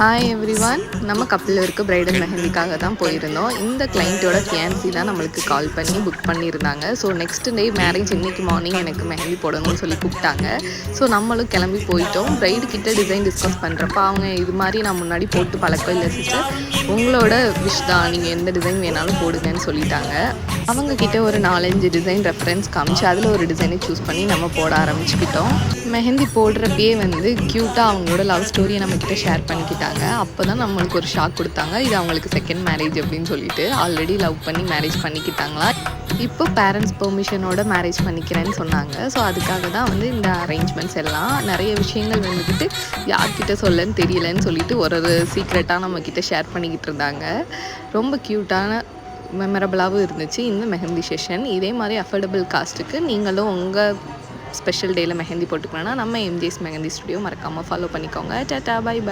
Hi everyone, நம்ம கப்பலில் இருக்க பிரைடல் மெஹந்திக்காக தான் போயிருந்தோம். இந்த கிளைண்ட்டோட ஃபியான்சி தான் நம்மளுக்கு கால் பண்ணி புக் பண்ணியிருந்தாங்க. ஸோ நெக்ஸ்ட் டே மேரேஜ் இன்றைக்கி மார்னிங் எனக்கு மெஹந்தி போடணும்னு சொல்லி கூப்பிட்டாங்க. ஸோ நம்மளும் கிளம்பி போயிட்டோம். பிரைடு கிட்ட டிசைன் டிஸ்கஸ் பண்ணுறப்ப அவங்க இது மாதிரி நான் முன்னாடி போட்டு பழக்கம் இல்லை சிஸ்டர், உங்களோட விஷ் தான், நீங்கள் எந்த டிசைன் வேணாலும் போடுங்கன்னு சொல்லிட்டாங்க. அவங்கக்கிட்ட ஒரு 4-5 டிசைன் ரெஃபரன்ஸ் காமிச்சு அதில் ஒரு டிசைனை சூஸ் பண்ணி நம்ம போட ஆரம்பிச்சுக்கிட்டோம். மெஹந்தி போடுறப்பயே க்யூட்டாக அவங்களோட லவ் ஸ்டோரியை நம்மக்கிட்ட ஷேர் பண்ணிக்கிட்டாங்க. அப்போ தான் நம்மளுக்கு ஒரு ஷாக் கொடுத்தாங்க, இது அவங்களுக்கு செகண்ட் மேரேஜ் அப்படின்னு சொல்லிட்டு. ஆல்ரெடி லவ் பண்ணி மேரேஜ் பண்ணிக்கிட்டாங்களா, இப்போ பேரண்ட்ஸ் பெர்மிஷனோட மேரேஜ் பண்ணிக்கிறேன்னு சொன்னாங்க. ஸோ அதுக்காக தான் இந்த அரேஞ்ச்மெண்ட்ஸ் எல்லாம் நிறைய விஷயங்கள் யார்கிட்ட சொல்லன்னு தெரியலன்னு சொல்லிட்டு ஒரு சீக்ரெட்டாக நம்மக்கிட்ட ஷேர் பண்ணிக்கிட்டு இருந்தாங்க. ரொம்ப க்யூட்டான மெமரபிளாகவும் இருந்துச்சு இந்த மெஹந்தி செஷன். இதே மாதிரி அஃபோர்டபுள் காஸ்ட்டுக்கு நீங்களும் உங்கள் ஸ்பெஷல் டேயில் மெஹந்தி போட்டுக்கணும்னா நம்ம எம்ஜிஎஸ் மெஹந்தி ஸ்டுடியோ மறக்காமல் ஃபாலோ பண்ணிக்கோங்க. டாடா, பை பை.